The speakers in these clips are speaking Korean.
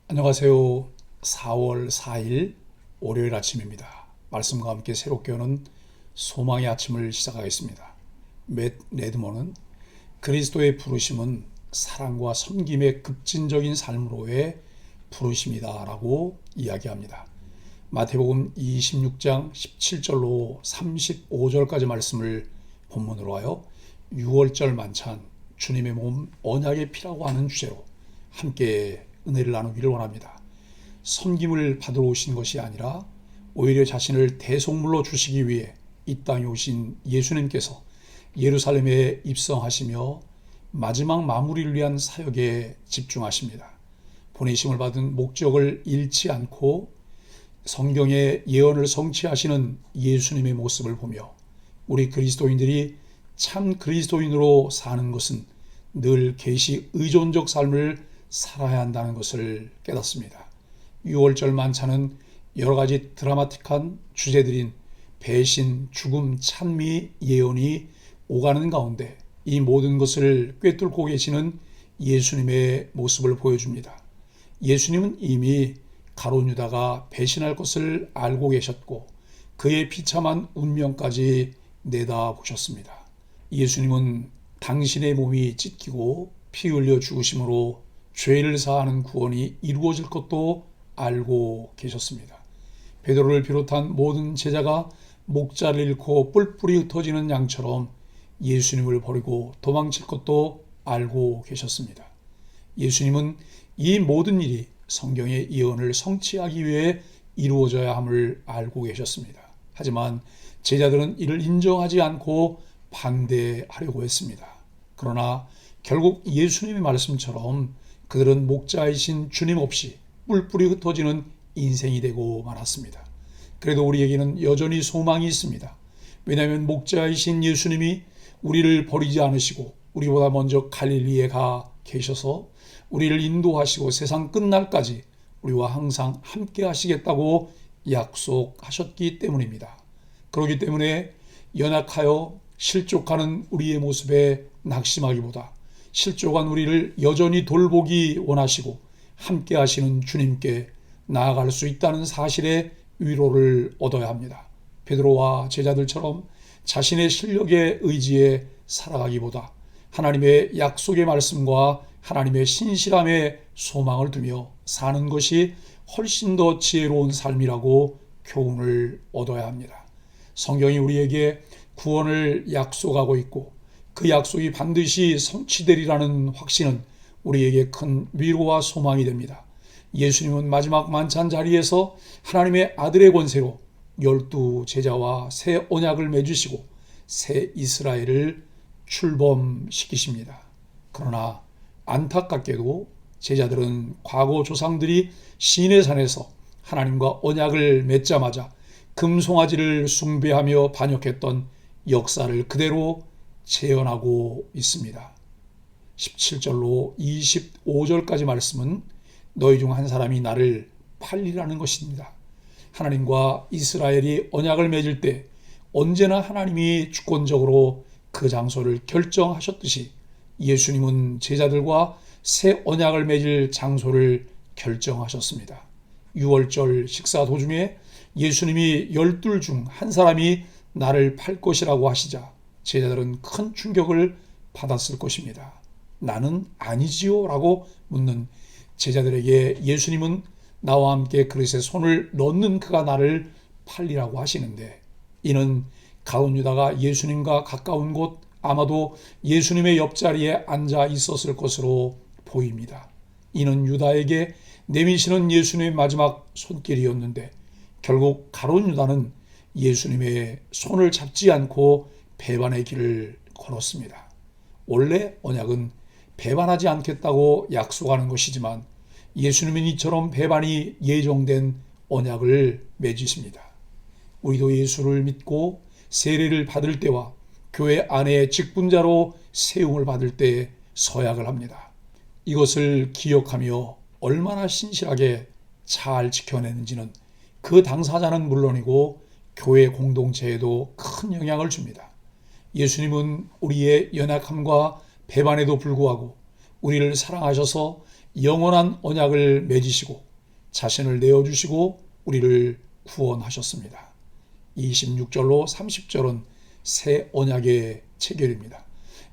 안녕하세요. 4월 4일 월요일 아침입니다. 말씀과 함께 새롭게 오는 소망의 아침을 시작하겠습니다. 맷 레드먼은 그리스도의 부르심은 사랑과 섬김의 급진적인 삶으로의 부르심이다 라고 이야기합니다. 마태복음 26장 17절로 35절까지 말씀을 본문으로 하여 6월절 만찬 주님의 몸 언약의 피라고 하는 주제로 함께 은혜를 나누기를 원합니다. 섬김을 받으러 오신 것이 아니라 오히려 자신을 대속물로 주시기 위해 이 땅에 오신 예수님께서 예루살렘에 입성하시며 마지막 마무리를 위한 사역에 집중하십니다. 보내심을 받은 목적을 잃지 않고 성경의 예언을 성취하시는 예수님의 모습을 보며 우리 그리스도인들이 참 그리스도인으로 사는 것은 늘 계시 의존적 삶을 살아야 한다는 것을 깨닫습니다. 6월절 만찬은 여러 가지 드라마틱한 주제들인 배신, 죽음, 찬미, 예언이 오가는 가운데 이 모든 것을 꿰뚫고 계시는 예수님의 모습을 보여줍니다. 예수님은 이미 가룟 유다가 배신할 것을 알고 계셨고 그의 비참한 운명까지 내다보셨습니다. 예수님은 당신의 몸이 찢기고 피 흘려 죽으심으로 죄를 사하는 구원이 이루어질 것도 알고 계셨습니다. 베드로를 비롯한 모든 제자가 목자를 잃고 뿔뿔이 흩어지는 양처럼 예수님을 버리고 도망칠 것도 알고 계셨습니다. 예수님은 이 모든 일이 성경의 예언을 성취하기 위해 이루어져야 함을 알고 계셨습니다. 하지만 제자들은 이를 인정하지 않고 반대하려고 했습니다. 그러나 결국 예수님의 말씀처럼 그들은 목자이신 주님 없이 뿔뿔이 흩어지는 인생이 되고 말았습니다. 그래도 우리에게는 여전히 소망이 있습니다. 왜냐하면 목자이신 예수님이 우리를 버리지 않으시고 우리보다 먼저 갈릴리에 가 계셔서 우리를 인도하시고 세상 끝날까지 우리와 항상 함께 하시겠다고 약속하셨기 때문입니다. 그렇기 때문에 연약하여 실족하는 우리의 모습에 낙심하기보다 실족한 우리를 여전히 돌보기 원하시고 함께 하시는 주님께 나아갈 수 있다는 사실에 위로를 얻어야 합니다. 베드로와 제자들처럼 자신의 실력에 의지해 살아가기보다 하나님의 약속의 말씀과 하나님의 신실함에 소망을 두며 사는 것이 훨씬 더 지혜로운 삶이라고 교훈을 얻어야 합니다. 성경이 우리에게 구원을 약속하고 있고 그 약속이 반드시 성취되리라는 확신은 우리에게 큰 위로와 소망이 됩니다. 예수님은 마지막 만찬 자리에서 하나님의 아들의 권세로 12 제자와 새 언약을 맺으시고 새 이스라엘을 출범시키십니다. 그러나 안타깝게도 제자들은 과거 조상들이 시내산에서 하나님과 언약을 맺자마자 금송아지를 숭배하며 반역했던 역사를 그대로 재현하고 있습니다. 17절로 25절까지 말씀은 너희 중 한 사람이 나를 팔리라는 것입니다. 하나님과 이스라엘이 언약을 맺을 때 언제나 하나님이 주권적으로 그 장소를 결정하셨듯이 예수님은 제자들과 새 언약을 맺을 장소를 결정하셨습니다. 6월절 식사 도중에 예수님이 12 중 한 사람이 나를 팔 것이라고 하시자 제자들은 큰 충격을 받았을 것입니다. 나는 아니지요? 라고 묻는 제자들에게 예수님은 나와 함께 그릇에 손을 넣는 그가 나를 팔리라고 하시는데 이는 가룟 유다가 예수님과 가까운 곳 아마도 예수님의 옆자리에 앉아 있었을 것으로 보입니다. 이는 유다에게 내미시는 예수님의 마지막 손길이었는데 결국 가룟 유다는 예수님의 손을 잡지 않고 배반의 길을 걸었습니다. 원래 언약은 배반하지 않겠다고 약속하는 것이지만 예수님은 이처럼 배반이 예정된 언약을 맺으십니다. 우리도 예수를 믿고 세례를 받을 때와 교회 안에 직분자로 세움을 받을 때 서약을 합니다. 이것을 기억하며 얼마나 신실하게 잘 지켜내는지는 그 당사자는 물론이고 교회 공동체에도 큰 영향을 줍니다. 예수님은 우리의 연약함과 배반에도 불구하고 우리를 사랑하셔서 영원한 언약을 맺으시고 자신을 내어주시고 우리를 구원하셨습니다. 26절로 30절은 새 언약의 체결입니다.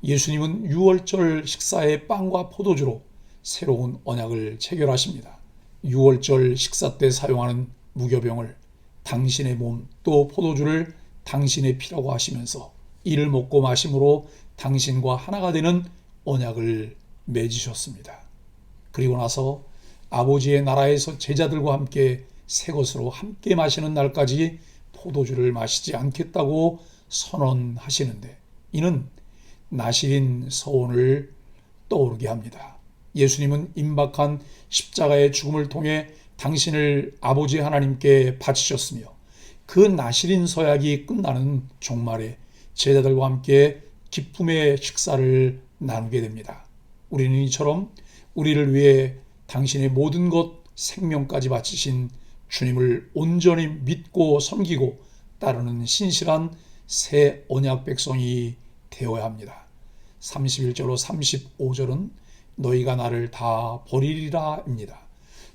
예수님은 유월절 식사의 빵과 포도주로 새로운 언약을 체결하십니다. 유월절 식사 때 사용하는 무교병을 당신의 몸 또 포도주를 당신의 피라고 하시면서 이를 먹고 마심으로 당신과 하나가 되는 언약을 맺으셨습니다. 그리고 나서 아버지의 나라에서 제자들과 함께 새 것으로 함께 마시는 날까지 포도주를 마시지 않겠다고 선언하시는데 이는 나실인 서원을 떠오르게 합니다. 예수님은 임박한 십자가의 죽음을 통해 당신을 아버지 하나님께 바치셨으며 그 나실인 서약이 끝나는 종말에 제자들과 함께 기쁨의 식사를 나누게 됩니다. 우리는 이처럼 우리를 위해 당신의 모든 것 생명까지 바치신 주님을 온전히 믿고 섬기고 따르는 신실한 새 언약 백성이 되어야 합니다. 31절로 35절은 너희가 나를 다 버리리라입니다.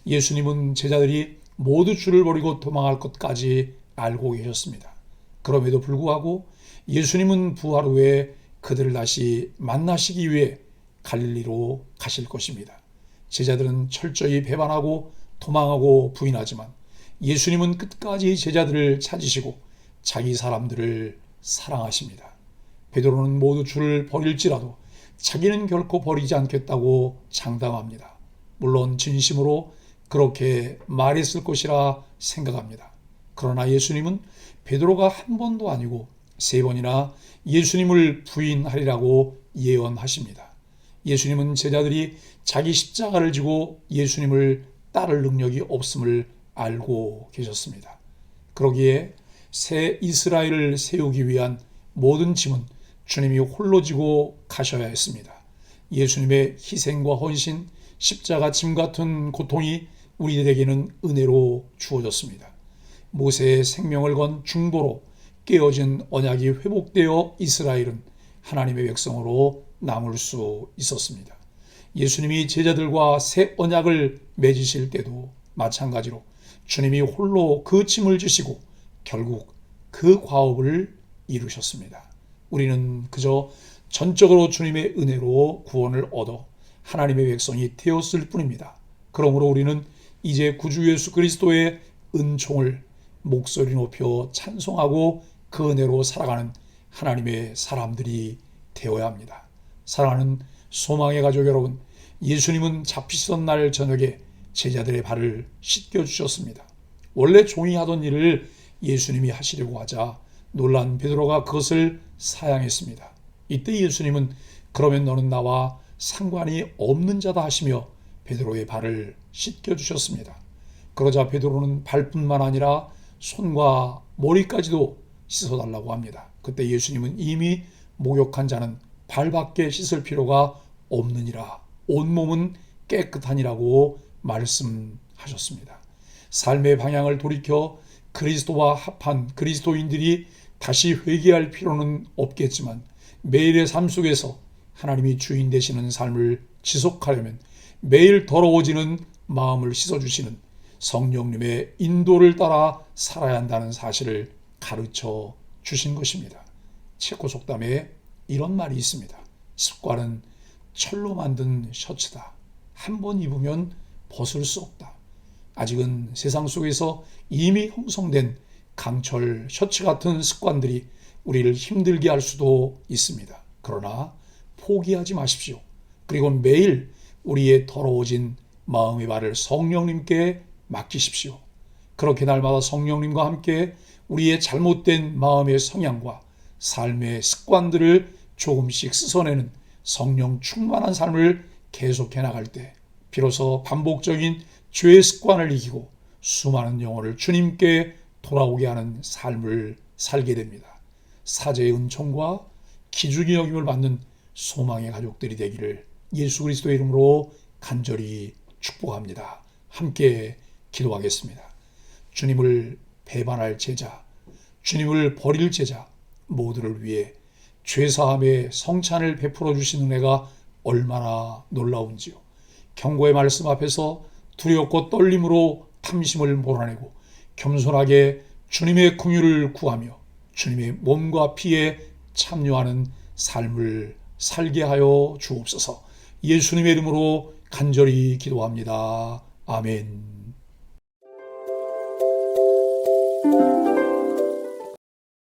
예수님은 제자들이 모두 주를 버리고 도망할 것까지 알고 계셨습니다. 그럼에도 불구하고 예수님은 부활 후에 그들을 다시 만나시기 위해 갈릴리로 가실 것입니다. 제자들은 철저히 배반하고 도망하고 부인하지만 예수님은 끝까지 제자들을 찾으시고 자기 사람들을 사랑하십니다. 베드로는 모두 주를 버릴지라도 자기는 결코 버리지 않겠다고 장담합니다. 물론 진심으로 그렇게 말했을 것이라 생각합니다. 그러나 예수님은 베드로가 한 번도 아니고 세 번이나 예수님을 부인하리라고 예언하십니다. 예수님은 제자들이 자기 십자가를 지고 예수님을 따를 능력이 없음을 알고 계셨습니다. 그러기에 새 이스라엘을 세우기 위한 모든 짐은 주님이 홀로 지고 가셔야 했습니다. 예수님의 희생과 헌신, 십자가 짐 같은 고통이 우리들에게는 은혜로 주어졌습니다. 모세의 생명을 건 중보로 깨어진 언약이 회복되어 이스라엘은 하나님의 백성으로 남을 수 있었습니다. 예수님이 제자들과 새 언약을 맺으실 때도 마찬가지로 주님이 홀로 그 짐을 지시고 결국 그 과업을 이루셨습니다. 우리는 그저 전적으로 주님의 은혜로 구원을 얻어 하나님의 백성이 되었을 뿐입니다. 그러므로 우리는 이제 구주 예수 그리스도의 은총을 목소리 높여 찬송하고 그 은혜로 살아가는 하나님의 사람들이 되어야 합니다. 사랑하는 소망의 가족 여러분, 예수님은 잡히시던 날 저녁에 제자들의 발을 씻겨주셨습니다. 원래 종이 하던 일을 예수님이 하시려고 하자 놀란 베드로가 그것을 사양했습니다. 이때 예수님은 그러면 너는 나와 상관이 없는 자다 하시며 베드로의 발을 씻겨주셨습니다. 그러자 베드로는 발뿐만 아니라 손과 머리까지도 씻어달라고 합니다. 그때 예수님은 이미 목욕한 자는 발밖에 씻을 필요가 없느니라 온몸은 깨끗하니라고 말씀하셨습니다. 삶의 방향을 돌이켜 그리스도와 합한 그리스도인들이 다시 회개할 필요는 없겠지만 매일의 삶 속에서 하나님이 주인 되시는 삶을 지속하려면 매일 더러워지는 마음을 씻어주시는 성령님의 인도를 따라 살아야 한다는 사실을 가르쳐 주신 것입니다. 체코 속담에 이런 말이 있습니다. 습관은 철로 만든 셔츠다. 한 번 입으면 벗을 수 없다. 아직은 세상 속에서 이미 형성된 강철 셔츠 같은 습관들이 우리를 힘들게 할 수도 있습니다. 그러나 포기하지 마십시오. 그리고 매일 우리의 더러워진 마음의 발을 성령님께 맡기십시오. 그렇게 날마다 성령님과 함께 우리의 잘못된 마음의 성향과 삶의 습관들을 조금씩 씻어내는 성령 충만한 삶을 계속해 나갈 때 비로소 반복적인 죄의 습관을 이기고 수많은 영혼을 주님께 돌아오게 하는 삶을 살게 됩니다. 사제의 은총과 기중의 여김을 받는 소망의 가족들이 되기를 예수 그리스도의 이름으로 간절히 축복합니다. 함께 기도하겠습니다. 주님을 배반할 제자, 주님을 버릴 제자 모두를 위해 죄사함의 성찬을 베풀어 주신 은혜가 얼마나 놀라운지요. 경고의 말씀 앞에서 두렵고 떨림으로 탐심을 몰아내고 겸손하게 주님의 긍휼을 구하며 주님의 몸과 피에 참여하는 삶을 살게 하여 주옵소서. 예수님의 이름으로 간절히 기도합니다. 아멘.